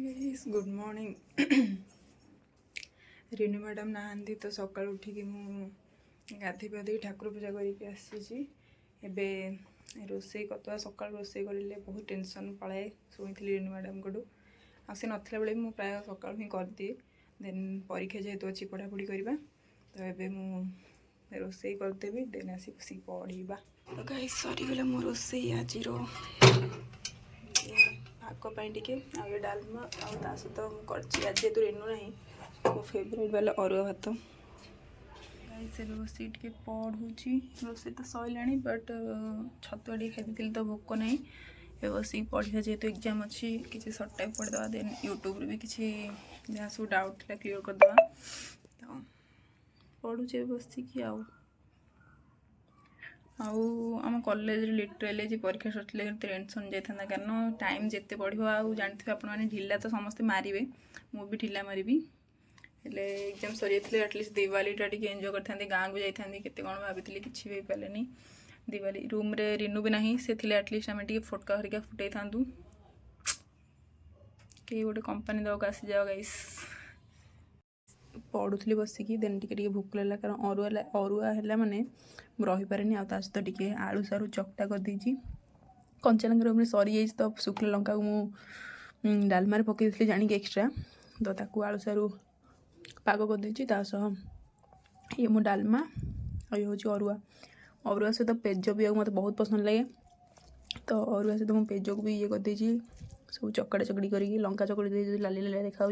Guys good morning. Rinu madam नहांती तो सकाळु उठिकी मु गाधे पाधे ठाकुर पूजा करके आसी। एबे रोषे करवा सकाल रोषे करें बहुत टेंशन पलाए शुणी रिनू मैडम को आसी नथिला बेले मु प्राय सकाल ही कर दिए। देन परीक्षा जेहेतु अच्छी पढ़ापढ़ी करवा तो एबे मु रोषे करदेवी देन आसी खुशी पढ़ा। तो गाइस सरीगला मो रोषे आज भागपाई टे आ डालमा आ सहित मुझे आज जेहतु रेनू ना मो फेवरेट वाला अरुआ भात गाइस बस टे पढ़ुची। रोषे तो सैला बट छतुआ टे खाई तो भोक ना बस पढ़ा जेहतु एग्जाम अच्छी किसी सर्ट टाइप पढ़ीदे देन यूट्यूब भी किसी जहाँ सब डाउट था क्लीयर करदे तो पढ़ुचे बसिकी आम कॉलेज लिटराली जी परीक्षा सर टेंशन जाता कारण टाइम जिते बढ़ो जानते आप ढिला तो समस्ते मारे मु भी ढिला मारि एग्जाम सरी जाते एटलिस्ट दिवालीटा टी एंजॉय करते गाँव को जाती केते कौन भाभी किसी भी पारे दिवाली रूम रे रिनू भी नहीं से एटलिस्ट आम फोटका हरिका फुटे था कई गोटे कंपानी दवाक आसी जाओ गाइस पढ़ुली बसिकी देन टे भोक लगा कारण अरुआ है माने रही पारे सहित टे आलू सारू चकटा कर दीजिए कंचा लंका रूम सरी जाइए तो शुखला लंका को मु डालमार पकई थी जानिक एक्सट्रा तो ताकू आलू सारू पाग कर दीजिए ये मो डालमा और ये हूँ अरुआ अरुआ सहित पेज भी मत बहुत पसंद लगे तो अरुआ सहित मुझे पेज को भी ये कर दीजिए सब चकड़ा चकड़ी करके लंका चकड़ी दे लाली लाली देखा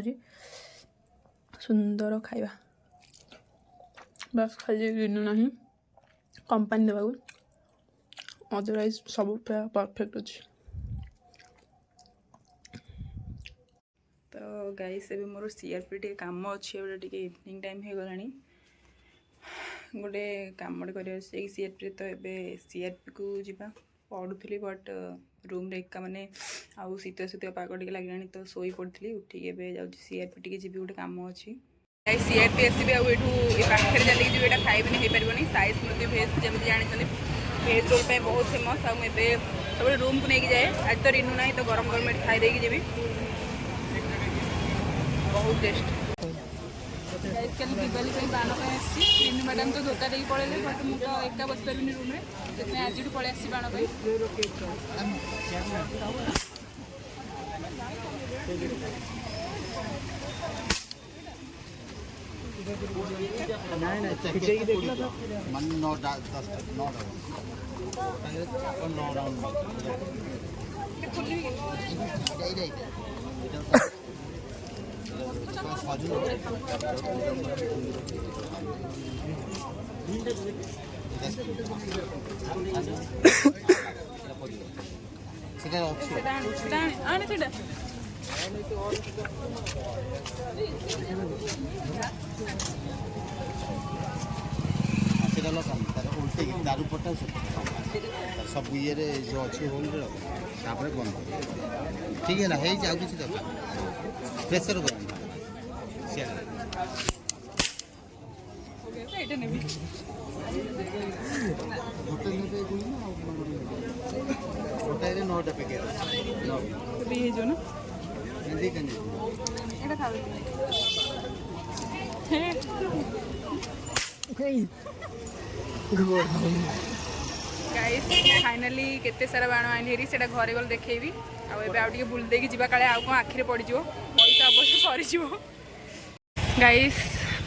सुंदर खाଇବା बस खाली रिनू नहीं कंपानी देवाक अदरवाइज सब परफेक्ट अच्छे। तो गाइस एबे मोर सीआरपी टे काम अच्छे टे इवनिंग टाइम हो गलानी गोटे काम कर सीआरपी तो एबे सीआरपी को जीवा पढ़ुली बट रूम रे एका माने आउ शीत शीत पाग टे लगे तो शोई पड़ी उठिक जाऊँ सीआरपी टे जी गोटे कम अच्छी सीआरपी आसबे आखिर चलिए जी यहाँ खाइबनी हो पारनी साई स्मृति भेज जमी जानते भेज रोल बहुत फेमस आबे सब रूम को लेकिन जाए आज तो रिनू ना तो गरम गरम खाई जी बहुत टेस्ट कल दिवाली बाण रिनू मैडम तो धोखा देकी पड़े बट मुझे तो एका बस पारे रूम में आज पलि आसी बाण उल्टे दारू पटा सब ये जो अच्छी होल बंद ठीक है ना है किसी दरकार प्रेसर गोटे 9टा पैकेट गाइस फाइनाली केते सारा बाण आनी से घरे गल देखेबी आउ बुल देकी जीवा काले आउ कौन आखिरे पड़ जाओ पैसा अवश्य सरीज। गाइस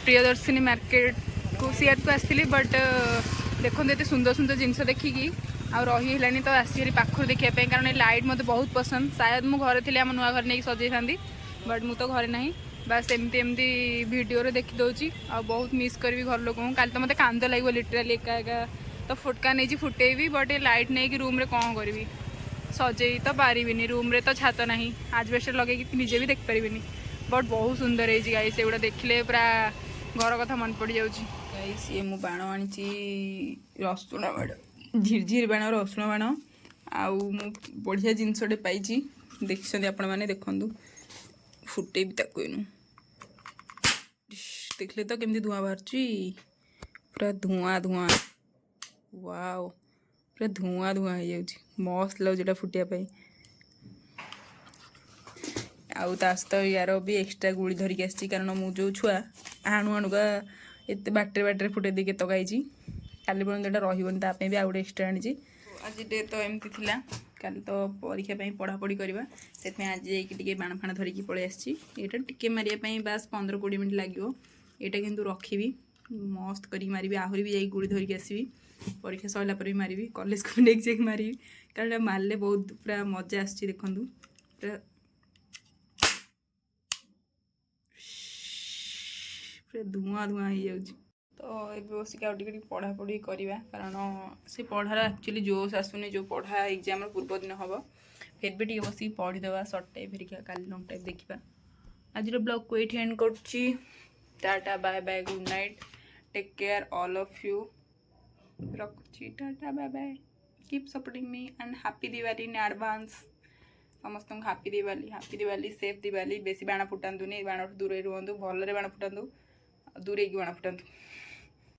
प्रियदर्शिनी मार्केट को सीआर को आसती बट देखते ये सुंदर सुंदर जिनस देखिकी आ रही है तो आसी पाखर देखापी कारण लाइट मत बहुत पसंद शायद मु घरे थी आम नुआ घर नहीं सजै था बट मु तो घरे ना बस एमती एमती वीडियो रे देखी दूची आ बहुत मिस करी घर लोक कल तो मत कांद लगे लिटराली एका एका तो फुटका नहीं फुटेबी बट लाइट नहीं रूम रे कौन करी सजे तो पारिनी रूम रे तो छात ना आजबेस्ट लगे निजे भी देख पारि बट बहुत सुंदर है गाइस एगुड़ा देखले पूरा घर कथा मन पड़ जाऊँ गाइस ये मु बाण आनी रसुण बाण झिरझिर बाण रसुण बाण आउ मु बढ़िया जिनसटे पाई देखते आपण मैंने देखु फुटे भी ताकू देखले तो केमती धुआं बाहर पूरा धुआं धुआं वाओ पूरा धुआं धुआं हो जाऊँ मस्त लगे फुटिया आउ ता सहित यार भी एक्सट्रा गुड़ी धरिक आसी कारण मु जो छुआ आणु आणुका एत बाटे बाटे फुटे दी केतक आईची काली पर्यंत रही ताप भी आउ गोटे एक्सट्रा आनी आज डे तो एमती थिला काली तो परीक्षा पढ़ापढ़ी करवा से आज जाइए बाण फाण धरिकी पलि आसी यहाँ टिके मारे बास 15-20 मिनट लगे यहाँ कितु रखी मस्त कर मारि आहरी भी जाइए गुड़ी धरिकी आसवि परीक्षा सरला पर भी मारि कॉलेज को लेक जाइए मारि कारण मारे बहुत पूरा मजा आस देखूँ पूरा पूरा धुआं धुआं हो जाऊँ तो ये बसिक आगे पढ़ापढ़ी करवा कारण से पढ़ार एक्चुअली जोश आसुनी जो पढ़ा एग्जाम पूर्व दिन हम फिर भी टे बस पढ़ीदे सर्ट टाइप हेरिका काली लंग टाइप देखा आज ब्लॉग को ये एंड कर टाटा bye bye good night take care all of you रखुची टाटा bye bye keep supporting me and happy Diwali in advance समस्त हैप्पी दिवाली सेफ दिवाली बेसी बाण फुटातुनि बाण दूर रुहतु भलरे बाण फुटातु दूरे की बाण फुटातु।